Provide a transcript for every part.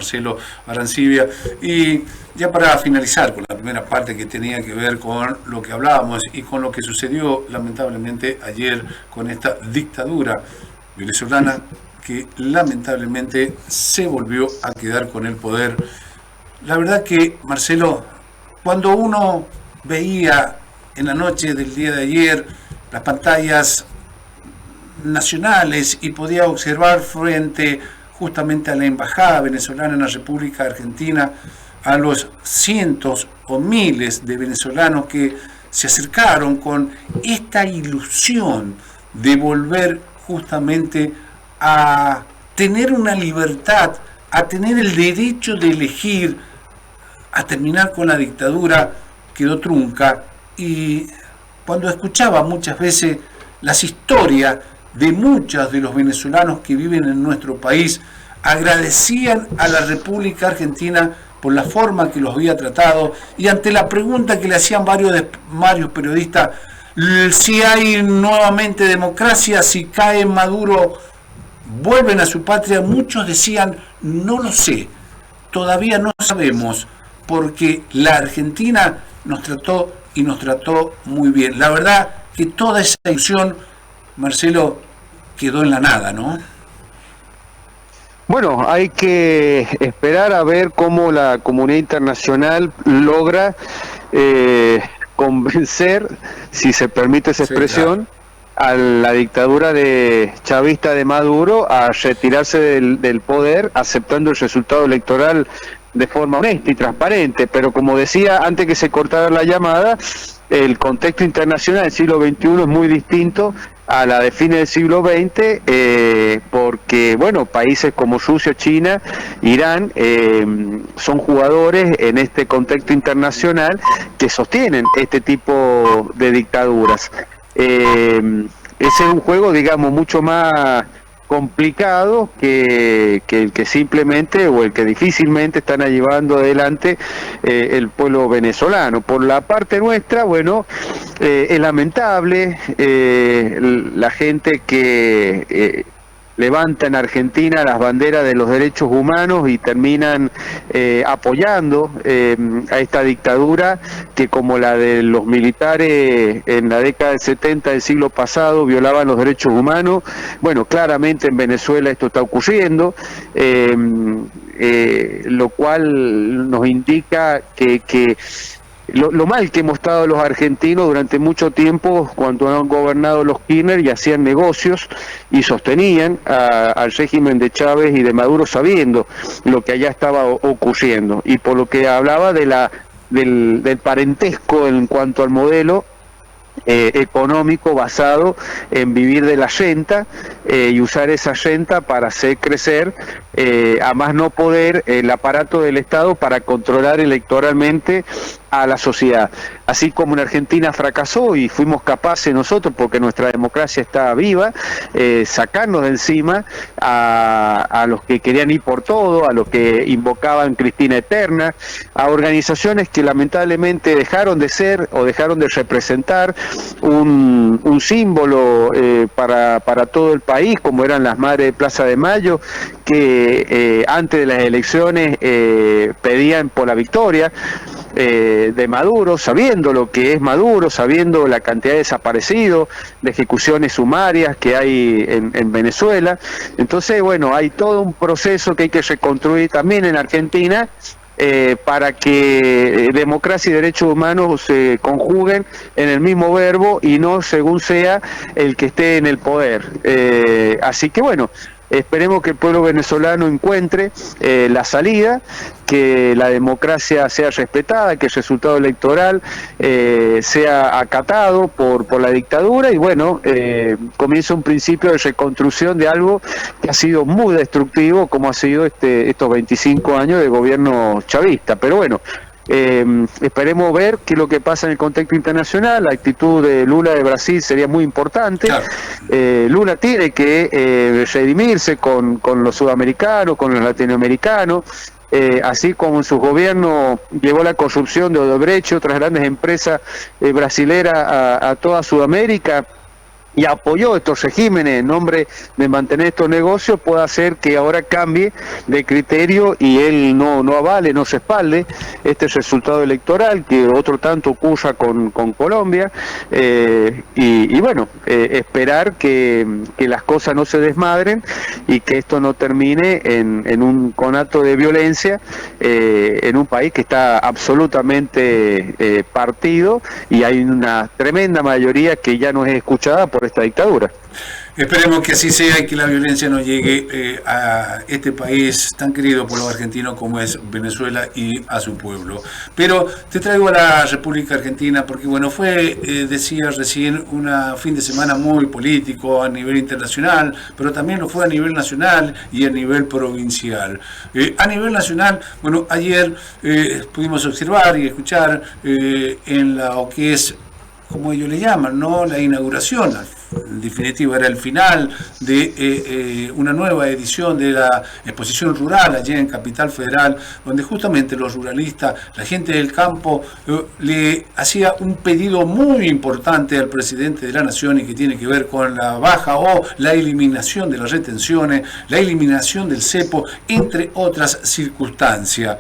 Marcelo Arancibia. Y ya para finalizar con la primera parte que tenía que ver con lo que hablábamos y con lo que sucedió lamentablemente ayer con esta dictadura venezolana que lamentablemente se volvió a quedar con el poder. La verdad que, Marcelo, cuando uno veía en la noche del día de ayer las pantallas nacionales y podía observar frente justamente a la embajada venezolana en la República Argentina a los cientos o miles de venezolanos que se acercaron con esta ilusión de volver justamente a tener una libertad, a tener el derecho de elegir, a terminar con la dictadura, quedó trunca. Y cuando escuchaba muchas veces las historias de muchos de los venezolanos que viven en nuestro país, agradecían a la República Argentina por la forma que los había tratado, y ante la pregunta que le hacían varios periodistas, si hay nuevamente democracia, si cae Maduro, vuelven a su patria, muchos decían, no lo sé, todavía no sabemos, porque la Argentina nos trató y nos trató muy bien. La verdad que toda esa ilusión, Marcelo, quedó en la nada, ¿no? Bueno, hay que esperar a ver cómo la comunidad internacional logra convencer, si se permite esa expresión, a la dictadura chavista de Maduro a retirarse del poder, aceptando el resultado electoral de forma honesta y transparente. Pero como decía antes que se cortara la llamada, el contexto internacional del siglo XXI es muy distinto a la de fines del siglo XX, porque, bueno, países como Rusia, China, Irán, son jugadores en este contexto internacional que sostienen este tipo de dictaduras. Ese es un juego, digamos, mucho más complicado que el que simplemente o el que difícilmente están llevando adelante el pueblo venezolano. Por la parte nuestra, bueno, es lamentable la gente que levanta en Argentina las banderas de los derechos humanos y terminan apoyando a esta dictadura que, como la de los militares en la década del 70 del siglo pasado, violaban los derechos humanos. Bueno, claramente en Venezuela esto está ocurriendo, lo cual nos indica que lo mal que hemos estado los argentinos durante mucho tiempo cuando han gobernado los Kirchner y hacían negocios y sostenían al régimen de Chávez y de Maduro, sabiendo lo que allá estaba ocurriendo. Y por lo que hablaba del parentesco en cuanto al modelo económico basado en vivir de la renta y usar esa renta para hacer crecer a más no poder el aparato del Estado para controlar electoralmente a la sociedad. Así como en Argentina fracasó y fuimos capaces nosotros, porque nuestra democracia está viva, sacarnos de encima a los que querían ir por todo, a los que invocaban Cristina Eterna, a organizaciones que lamentablemente dejaron de ser o dejaron de representar un símbolo para todo el país, como eran las Madres de Plaza de Mayo, que antes de las elecciones pedían por la victoria de Maduro, sabiendo lo que es Maduro, sabiendo la cantidad de desaparecidos, de ejecuciones sumarias que hay en Venezuela. Entonces, bueno, hay todo un proceso que hay que reconstruir también en Argentina, para que democracia y derechos humanos se conjuguen en el mismo verbo y no según sea el que esté en el poder. Así que, bueno, esperemos que el pueblo venezolano encuentre la salida, que la democracia sea respetada, que el resultado electoral sea acatado por la dictadura y, bueno, comienza un principio de reconstrucción de algo que ha sido muy destructivo, como ha sido estos 25 años de gobierno chavista. Pero bueno, esperemos ver qué es lo que pasa en el contexto internacional. La actitud de Lula de Brasil sería muy importante. Claro. Lula tiene que redimirse con los sudamericanos, con los latinoamericanos, así como en su gobierno llevó la corrupción de Odebrecht y otras grandes empresas brasileras a toda Sudamérica. y apoyó estos regímenes en nombre de mantener estos negocios, puede hacer que ahora cambie de criterio y él no avale, no se espalde este resultado electoral, que otro tanto ocurra con Colombia, y bueno, esperar que las cosas no se desmadren y que esto no termine en un conato de violencia en un país que está absolutamente partido, y hay una tremenda mayoría que ya no es escuchada por esta dictadura. Esperemos que así sea y que la violencia no llegue a este país tan querido por los argentinos como es Venezuela y a su pueblo. Pero te traigo a la República Argentina porque, bueno, fue, decías recién, un fin de semana muy político a nivel internacional, pero también lo fue a nivel nacional y a nivel provincial. A nivel nacional, bueno, ayer pudimos observar y escuchar en lo que es, como ellos le llaman, ¿no?, la inauguración. En definitiva era el final de una nueva edición de la exposición rural allí en Capital Federal, donde justamente los ruralistas, la gente del campo, le hacía un pedido muy importante al presidente de la Nación, y que tiene que ver con la baja o la eliminación de las retenciones, la eliminación del cepo, entre otras circunstancias.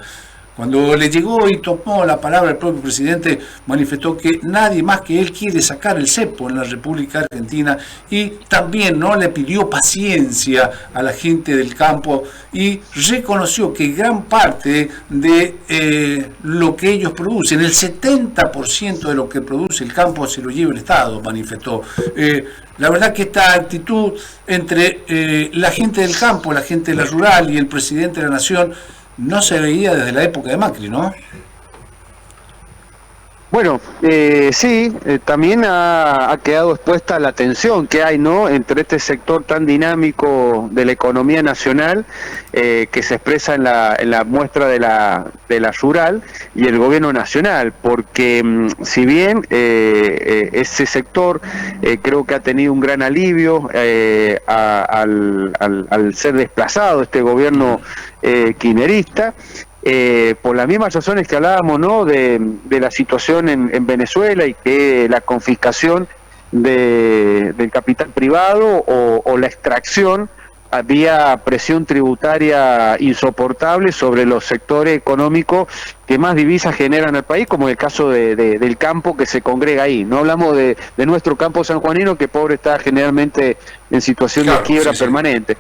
Cuando le llegó y tomó la palabra el propio presidente, manifestó que nadie más que él quiere sacar el cepo en la República Argentina, y también no le pidió paciencia a la gente del campo y reconoció que gran parte de lo que ellos producen, el 70% de lo que produce el campo, se lo lleva el Estado, manifestó. La verdad que esta actitud entre la gente del campo, la gente de la rural y el presidente de la Nación no se veía desde la época de Macri, ¿no? Bueno, sí, también ha quedado expuesta la tensión que hay, ¿no?, entre este sector tan dinámico de la economía nacional, que se expresa en la muestra de la rural, y el gobierno nacional, porque si bien ese sector creo que ha tenido un gran alivio al ser desplazado este gobierno kirchnerista, por las mismas razones que hablábamos, ¿no?, de la situación en Venezuela, y que la confiscación del capital privado o la extracción, había presión tributaria insoportable sobre los sectores económicos que más divisas generan al país, como el caso del campo que se congrega ahí. No hablamos de nuestro campo sanjuanino, que pobre está generalmente en situación de quiebra permanente.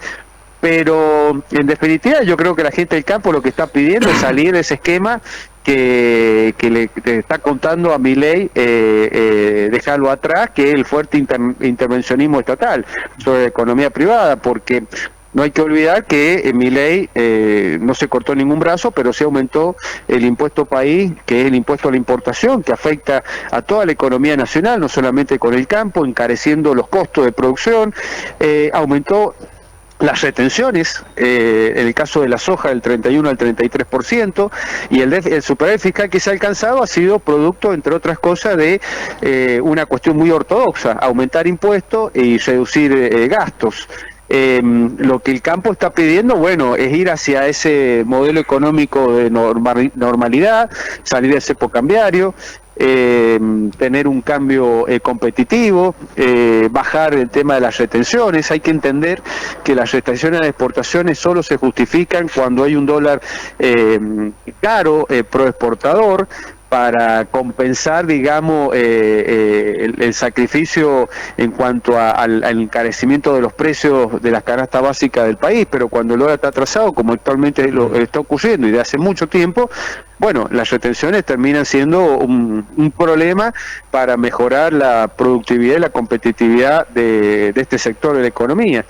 Pero en definitiva yo creo que la gente del campo lo que está pidiendo es salir de ese esquema que le está contando a Milei, dejarlo atrás, que es el fuerte intervencionismo estatal sobre la economía privada, porque no hay que olvidar que Milei no se cortó ningún brazo, pero se aumentó el impuesto país, que es el impuesto a la importación, que afecta a toda la economía nacional, no solamente con el campo, encareciendo los costos de producción, aumentó las retenciones, en el caso de la soja del 31 al 33%, y el superávit fiscal que se ha alcanzado ha sido producto, entre otras cosas, de una cuestión muy ortodoxa: aumentar impuestos y reducir gastos. Lo que el campo está pidiendo, bueno, es ir hacia ese modelo económico de normalidad, salir del cepo cambiario, tener un cambio competitivo, bajar el tema de las retenciones. Hay que entender que las retenciones de exportaciones solo se justifican cuando hay un dólar caro, pro exportador, para compensar, digamos, el sacrificio en cuanto al encarecimiento de los precios de las canastas básicas del país. Pero cuando el dólar está atrasado, como actualmente lo está ocurriendo y de hace mucho tiempo, bueno, las retenciones terminan siendo un problema para mejorar la productividad y la competitividad de este sector de la economía.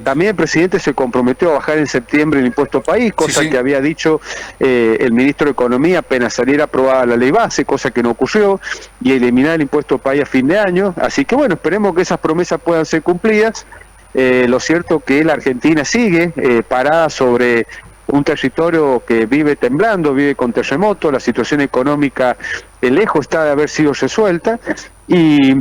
También el presidente se comprometió a bajar en septiembre el impuesto país, cosa que había dicho el ministro de Economía apenas saliera aprobada la ley base, cosa que no ocurrió, y eliminar el impuesto país a fin de año. Así que bueno, esperemos que esas promesas puedan ser cumplidas. Lo cierto que la Argentina sigue parada sobre un territorio que vive temblando, vive con terremotos, la situación económica lejos está de haber sido resuelta, y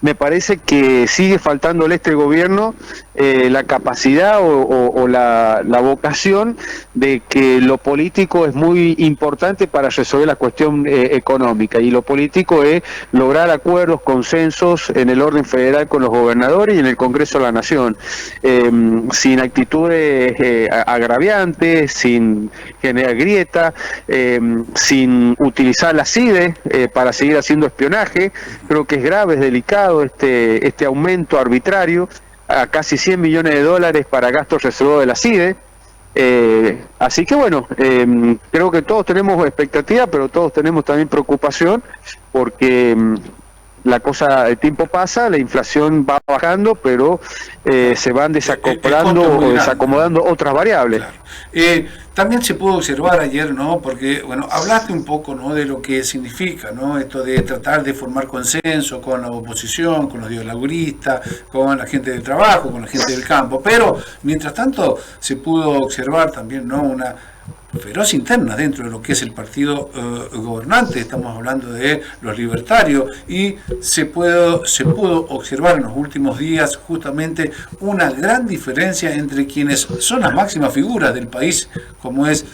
me parece que sigue faltándole a este gobierno la capacidad o la vocación de que lo político es muy importante para resolver la cuestión económica, y lo político es lograr acuerdos, consensos en el orden federal con los gobernadores y en el Congreso de la Nación, sin actitudes agraviantes, sin generar grieta, sin utilizar la CIDE para seguir haciendo espionaje. Creo que es grave, es delicado este aumento arbitrario a casi 100 millones de dólares para gastos reservados de la CIDE. Así que bueno, creo que todos tenemos expectativa, pero todos tenemos también preocupación, porque el tiempo pasa, la inflación va bajando, pero se van desacoplando o desacomodando otras variables. Claro. También se pudo observar ayer, ¿no? Porque, bueno, hablaste un poco, ¿no?, de lo que significa, ¿no?, esto de tratar de formar consenso con la oposición, con los dialoguistas, con la gente del trabajo, con la gente del campo. Pero, mientras tanto, se pudo observar también, ¿no?, una feroz interna dentro de lo que es el partido gobernante. Estamos hablando de los libertarios, y se pudo observar en los últimos días justamente una gran diferencia entre quienes son las máximas figuras del país, como es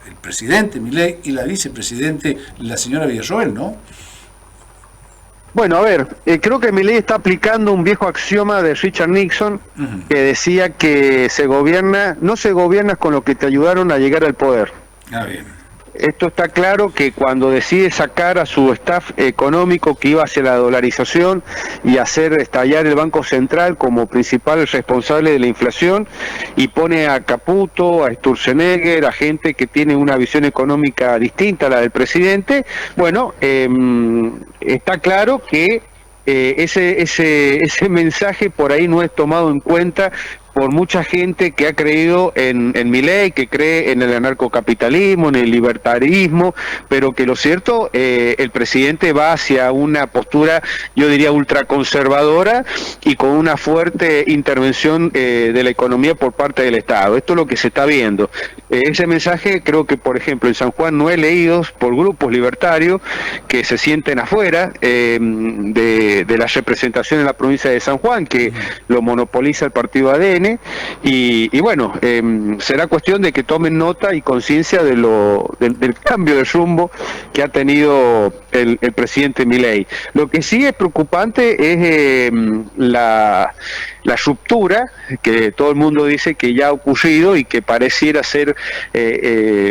el presidente Milei y la vicepresidente, la señora Villarroel, ¿no? Bueno, a ver, creo que Milei está aplicando un viejo axioma de Richard Nixon, que decía que no se gobierna con lo que te ayudaron a llegar al poder. Ah, bien. Esto está claro, que cuando decide sacar a su staff económico que iba hacia la dolarización y hacer estallar el Banco Central como principal responsable de la inflación, y pone a Caputo, a Sturzenegger, a gente que tiene una visión económica distinta a la del presidente, bueno, está claro que ese mensaje por ahí no es tomado en cuenta por mucha gente que ha creído en Milei, que cree en el anarcocapitalismo, en el libertarismo, pero que lo cierto, el presidente va hacia una postura, yo diría, ultraconservadora, y con una fuerte intervención de la economía por parte del Estado. Esto es lo que se está viendo. Ese mensaje creo que, por ejemplo, en San Juan no he leído por grupos libertarios que se sienten afuera de la representación en la provincia de San Juan, que lo monopoliza el partido ADN. Y bueno, será cuestión de que tomen nota y conciencia del cambio de rumbo que ha tenido el presidente Milei. Lo que sí es preocupante es la ruptura, que todo el mundo dice que ya ha ocurrido y que pareciera ser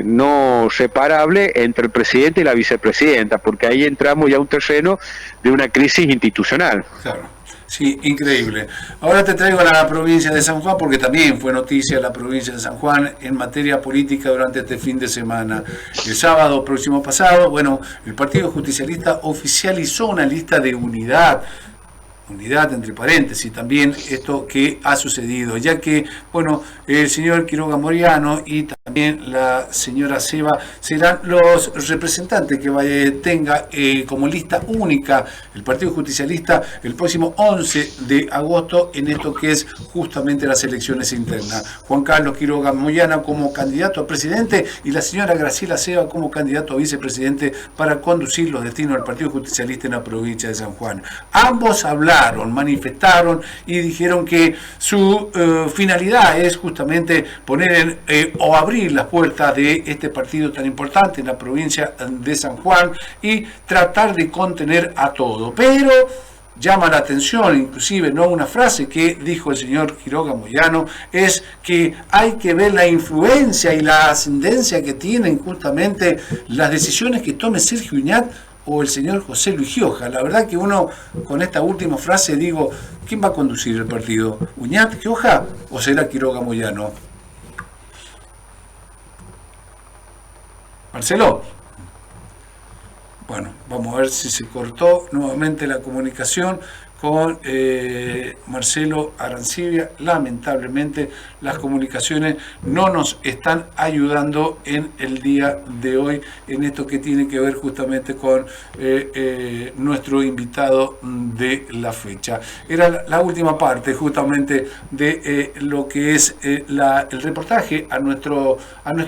no separable, entre el presidente y la vicepresidenta, porque ahí entramos ya a un terreno de una crisis institucional. Claro. Sí, increíble. Ahora te traigo a la provincia de San Juan, porque también fue noticia la provincia de San Juan en materia política durante este fin de semana. El sábado próximo pasado, bueno, el Partido Justicialista oficializó una lista de unidad entre paréntesis, también esto que ha sucedido, ya que, bueno, el señor Quiroga Moyano y también la señora Ceva serán los representantes que tenga como lista única el Partido Justicialista el próximo 11 de agosto en esto que es justamente las elecciones internas. Juan Carlos Quiroga Moyano como candidato a presidente y la señora Graciela Ceva como candidato a vicepresidente para conducir los destinos del Partido Justicialista en la provincia de San Juan. Ambos manifestaron y dijeron que su finalidad es justamente poner o abrir las puertas de este partido tan importante en la provincia de San Juan y tratar de contener a todo. Pero llama la atención, inclusive, ¿no?, una frase que dijo el señor Quiroga Moyano, es que hay que ver la influencia y la ascendencia que tienen justamente las decisiones que tome Sergio Uñat o el señor José Luis Gioja. La verdad que uno, con esta última frase, digo, ¿quién va a conducir el partido? ¿Uñat, Gioja o será Quiroga Moyano? Marcelo. Bueno, vamos a ver si se cortó nuevamente la comunicación con Marcelo Arancibia. Lamentablemente las comunicaciones no nos están ayudando en el día de hoy en esto que tiene que ver justamente con nuestro invitado de la fecha. Era la última parte justamente de lo que es el reportaje a nuestro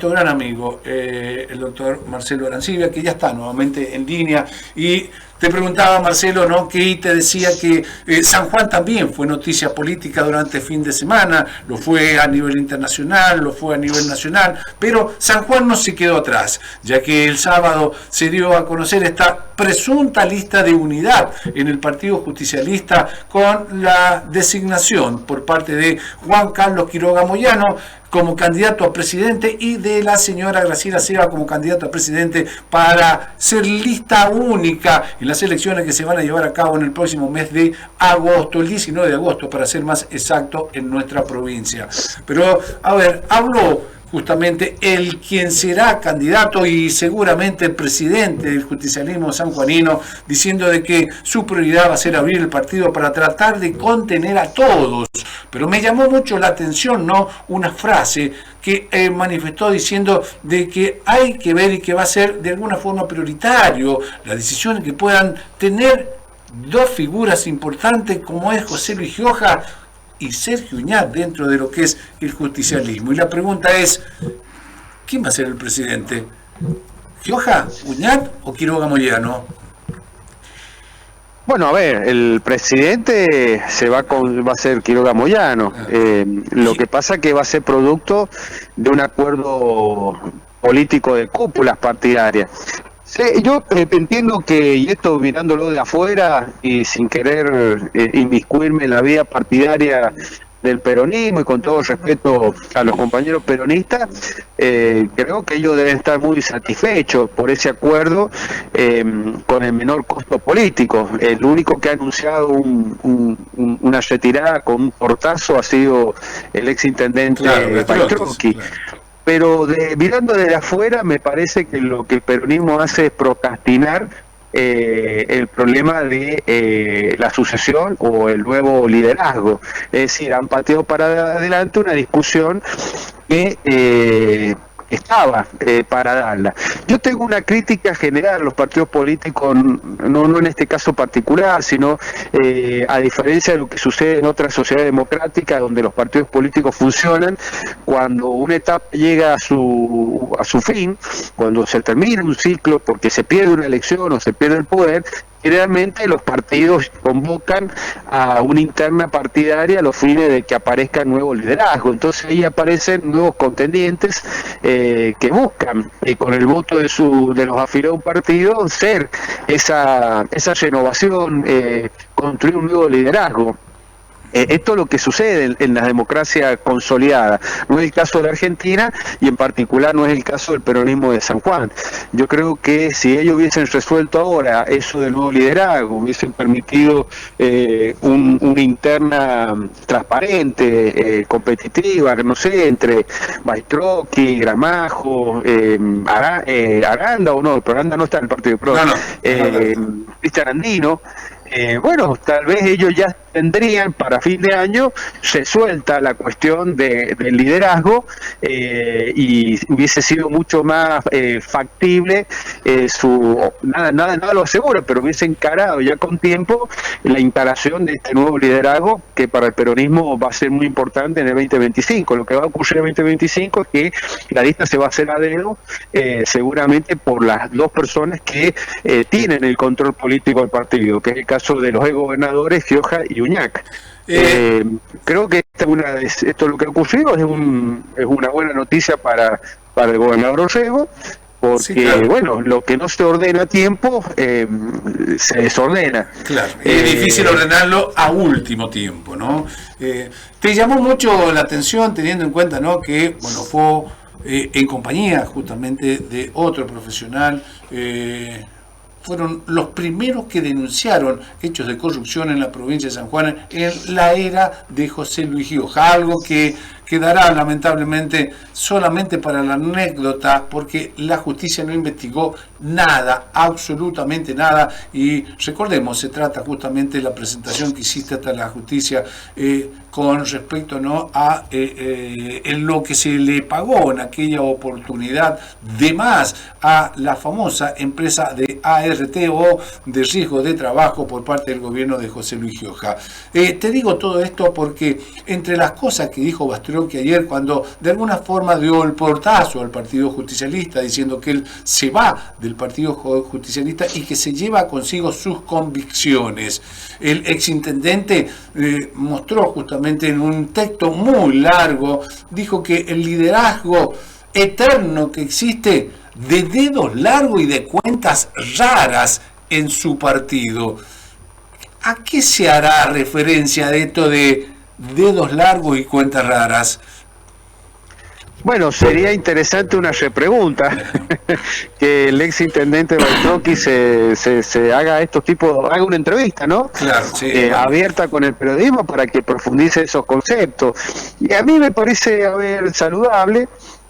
gran amigo, el doctor Marcelo Arancibia, que ya está nuevamente en línea. Y te preguntaba, Marcelo, ¿no?, que te decía que que San Juan también fue noticia política durante el fin de semana, lo fue a nivel internacional, lo fue a nivel nacional, pero San Juan no se quedó atrás, ya que el sábado se dio a conocer esta presunta lista de unidad en el Partido Justicialista con la designación por parte de Juan Carlos Quiroga Moyano como candidato a presidente y de la señora Graciela Ceva como candidato a presidente para ser lista única en las elecciones que se van a llevar a cabo en el próximo mes de agosto, el 19 de agosto para ser más exacto, en nuestra provincia. Pero, a ver, habló justamente el quien será candidato y seguramente el presidente del justicialismo sanjuanino, diciendo de que su prioridad va a ser abrir el partido para tratar de contener a todos. Pero me llamó mucho la atención, ¿no?, una frase que manifestó diciendo de que hay que ver y que va a ser de alguna forma prioritario las decisiones que puedan tener dos figuras importantes como es José Luis Gioja y Sergio Uñat dentro de lo que es el justicialismo. Y la pregunta es, ¿quién va a ser el presidente? ¿Gioja, Uñat o Quiroga Moyano? Bueno, a ver, el presidente va a ser Quiroga Moyano. Lo que pasa que va a ser producto de un acuerdo político de cúpulas partidarias. Sí, yo entiendo que, y esto mirándolo de afuera y sin querer inmiscuirme en la vida partidaria del peronismo y con todo respeto a los compañeros peronistas, creo que ellos deben estar muy satisfechos por ese acuerdo con el menor costo político. El único que ha anunciado una retirada con un portazo ha sido el exintendente Baitrocchi. Pero mirando desde afuera, me parece que lo que el peronismo hace es procrastinar el problema de la sucesión o el nuevo liderazgo. Es decir, han pateado para adelante una discusión que estaba para darla. Yo tengo una crítica general a los partidos políticos, no en este caso particular, sino a diferencia de lo que sucede en otras sociedades democráticas donde los partidos políticos funcionan, cuando una etapa llega a su fin, cuando se termina un ciclo porque se pierde una elección o se pierde el poder, generalmente los partidos convocan a una interna partidaria a los fines de que aparezca nuevo liderazgo. Entonces ahí aparecen nuevos contendientes que buscan, con el voto de los afiliados a un partido, ser esa renovación, construir un nuevo liderazgo. Esto es lo que sucede en la democracia consolidada. No es el caso de la Argentina y en particular no es el caso del peronismo de San Juan. Yo creo que si ellos hubiesen resuelto ahora eso del nuevo liderazgo, hubiesen permitido una interna transparente, competitiva, no sé, entre Baitrocchi, Gramajo, Aranda, o no, pero Aranda no está en el Partido Pro, Cristian Andino. Bueno, tal vez ellos ya tendrían para fin de año resuelta la cuestión del liderazgo y hubiese sido mucho más factible nada lo asegura, pero hubiese encarado ya con tiempo la instalación de este nuevo liderazgo que para el peronismo va a ser muy importante en el 2025. Lo que va a ocurrir en el 2025 es que la lista se va a hacer a dedo seguramente por las dos personas que tienen el control político del partido, que es el caso de los gobernadores Gioja y Uñac. Creo que esto lo que ha ocurrido es una buena noticia para el gobernador Orrego, porque sí, claro, bueno, lo que no se ordena a tiempo se desordena. Claro, es difícil ordenarlo a último tiempo, ¿no? Te llamó mucho la atención teniendo en cuenta, ¿no?, que bueno, fue en compañía justamente de otro profesional. Fueron los primeros que denunciaron hechos de corrupción en la provincia de San Juan en la era de José Luis Gioja, algo que quedará lamentablemente solamente para la anécdota, porque la justicia no investigó nada, absolutamente nada, y recordemos, se trata justamente de la presentación que hiciste hasta la justicia, con respecto, ¿no?, a en lo que se le pagó en aquella oportunidad de más a la famosa empresa de ART o de riesgo de trabajo por parte del gobierno de José Luis Gioja. Te digo todo esto porque entre las cosas que dijo Bastrocchi ayer, cuando de alguna forma dio el portazo al Partido Justicialista diciendo que él se va del Partido Justicialista y que se lleva consigo sus convicciones, el exintendente mostró justamente en un texto muy largo, dijo que el liderazgo eterno que existe de dedos largos y de cuentas raras en su partido. ¿A qué se hará referencia de esto de dedos largos y cuentas raras? Bueno, sería interesante una repregunta, que el ex intendente Bastrocchi se haga estos tipos, haga una entrevista, ¿no? Claro, sí, abierta con el periodismo para que profundice esos conceptos. Y a mí me parece, saludable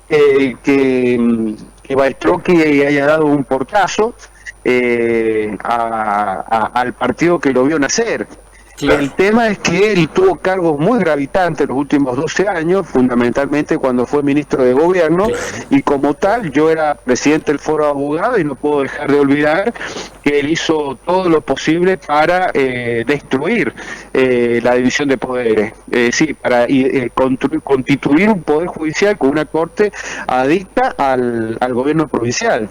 que Bastrocchi haya dado un portazo al partido que lo vio nacer. Claro. El tema es que él tuvo cargos muy gravitantes los últimos 12 años, fundamentalmente cuando fue ministro de gobierno, claro. Y como tal yo era presidente del Foro de Abogados y no puedo dejar de olvidar que él hizo todo lo posible para destruir la división de poderes, para constituir un poder judicial con una corte adicta al gobierno provincial.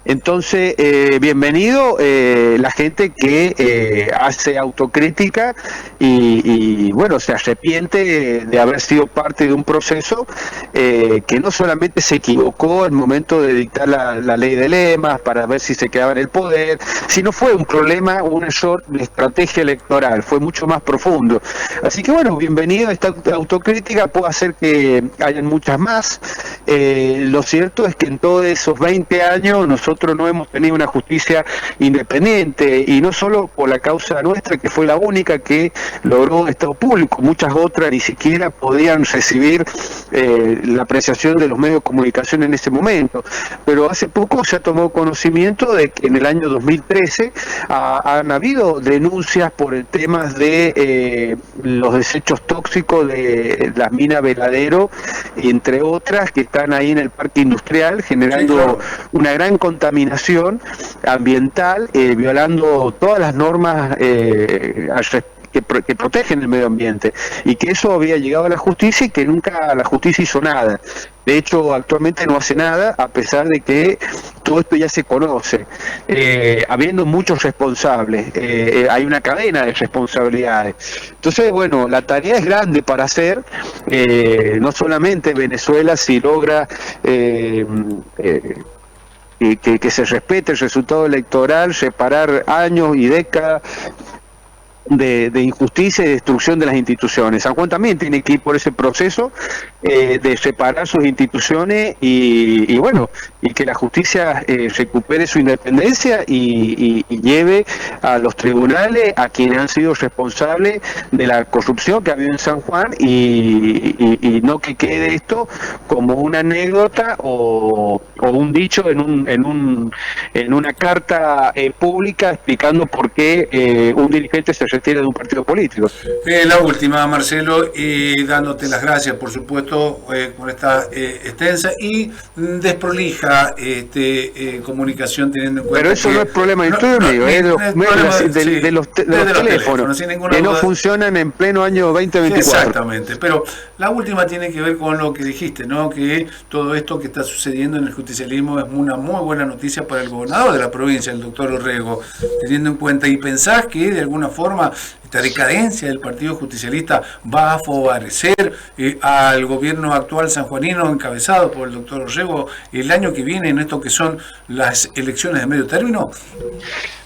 Entonces, bienvenido la gente que hace autocrítica y bueno, se arrepiente de haber sido parte de un proceso que no solamente se equivocó al momento de dictar la ley de lemas para ver si se quedaba en el poder, sino fue un problema, un error de estrategia electoral, fue mucho más profundo. Así que bueno, bienvenido a esta autocrítica, puede hacer que hayan muchas más. Lo cierto es que en todos esos 20 años nosotros no hemos tenido una justicia independiente, y no solo por la causa nuestra, que fue la única que logró Estado público, muchas otras ni siquiera podían recibir la apreciación de los medios de comunicación en ese momento, pero hace poco se ha tomado conocimiento de que en el año 2013 han habido denuncias por el tema de los desechos tóxicos de las minas Veladero, entre otras, que están ahí en el parque industrial generando, sí, claro, una gran contaminación ambiental, violando todas las normas que protegen el medio ambiente, y que eso había llegado a la justicia y que nunca la justicia hizo nada. De hecho, actualmente no hace nada, a pesar de que todo esto ya se conoce, habiendo muchos responsables, hay una cadena de responsabilidades. Entonces, bueno, la tarea es grande para hacer, no solamente Venezuela, si logra que se respete el resultado electoral, separar años y décadas de injusticia y destrucción de las instituciones. San Juan también tiene que ir por ese proceso de separar sus instituciones y bueno, y que la justicia recupere su independencia y lleve a los tribunales a quienes han sido responsables de la corrupción que ha habido en San Juan, y no que quede esto como una anécdota o un dicho en una carta pública explicando por qué un dirigente se retira de un partido político. La última, Marcelo, dándote las gracias, por supuesto, por esta extensa y desprolija comunicación, teniendo en cuenta. Pero eso no es problema de los teléfonos que no funcionan en pleno año 2024. Exactamente, pero la última tiene que ver con lo que dijiste, ¿no? Que todo esto que está sucediendo en el justicialismo es una muy buena noticia para el gobernador de la provincia, el doctor Orrego, teniendo en cuenta, y pensás que de alguna forma esta decadencia del Partido Justicialista va a favorecer al gobierno actual sanjuanino encabezado por el doctor Orrego el año que viene en esto que son las elecciones de medio término?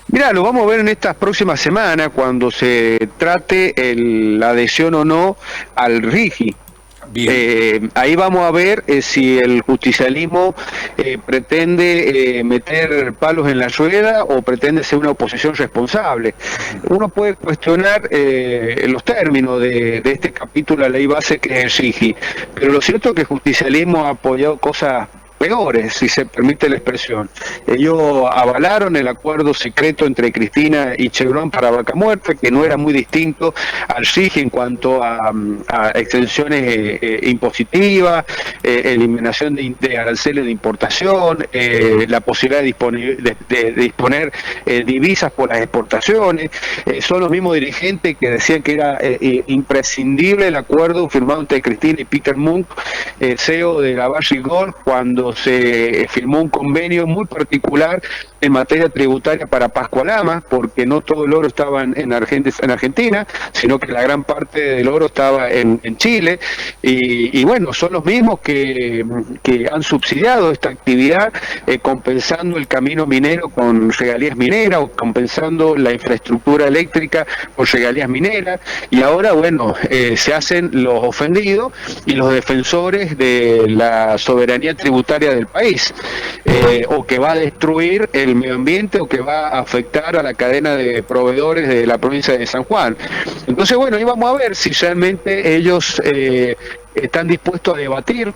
Mirá, lo vamos a ver en estas próximas semanas cuando se trate la adhesión o no al RIGI. Ahí vamos a ver si el justicialismo pretende meter palos en la rueda o pretende ser una oposición responsable. Uno puede cuestionar los términos de este capítulo de la ley base que es el RIGI, pero lo cierto es que el justicialismo ha apoyado cosas peores, si se permite la expresión. Ellos avalaron el acuerdo secreto entre Cristina y Chevron para Vaca Muerta, que no era muy distinto al SIG en cuanto a exenciones impositivas, eliminación de aranceles de importación, la posibilidad de disponer divisas por las exportaciones. Son los mismos dirigentes que decían que era imprescindible el acuerdo firmado entre Cristina y Peter Munk, CEO de la Valle Gold, cuando se firmó un convenio muy particular en materia tributaria para Pascualama, porque no todo el oro estaba en Argentina, sino que la gran parte del oro estaba en Chile, y bueno, son los mismos que han subsidiado esta actividad, compensando el camino minero con regalías mineras, o compensando la infraestructura eléctrica con regalías mineras, y ahora, bueno, se hacen los ofendidos y los defensores de la soberanía tributaria del país, o que va a destruir el medio ambiente, o que va a afectar a la cadena de proveedores de la provincia de San Juan. Entonces, bueno, ahí vamos a ver si realmente ellos están dispuestos a debatir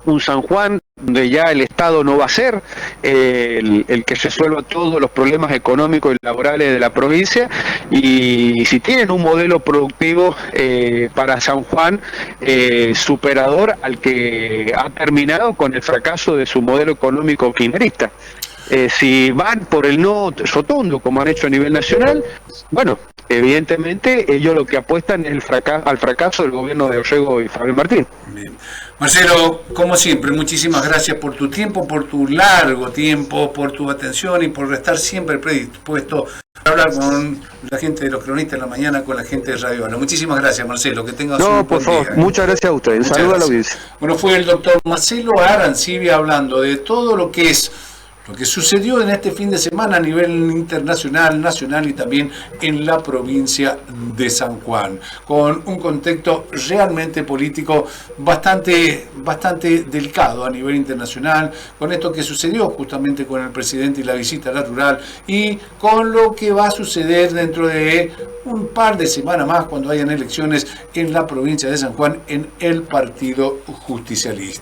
un San Juan donde ya el Estado no va a ser el que resuelva todos los problemas económicos y laborales de la provincia, y si tienen un modelo productivo para San Juan superador al que ha terminado con el fracaso de su modelo económico kirchnerista. Si van por el no rotundo, como han hecho a nivel nacional, bueno, evidentemente ellos lo que apuestan es al fracaso del gobierno de Orrego y Fabián Martín. Bien. Marcelo, como siempre, muchísimas gracias por tu tiempo, por tu largo tiempo, por tu atención y por estar siempre predispuesto a hablar con la gente de Los Cronistas en la mañana, con la gente de Radio Habla. Muchísimas gracias, Marcelo, que tengas un buen por favor, día. muchas gracias a ustedes. Un saludo a la audiencia. Bueno, fue el doctor Marcelo Arancibia hablando de todo lo que sucedió en este fin de semana a nivel internacional, nacional y también en la provincia de San Juan, con un contexto realmente político bastante delicado a nivel internacional, con esto que sucedió justamente con el presidente y la visita a la rural, y con lo que va a suceder dentro de un par de semanas más cuando hayan elecciones en la provincia de San Juan en el Partido Justicialista.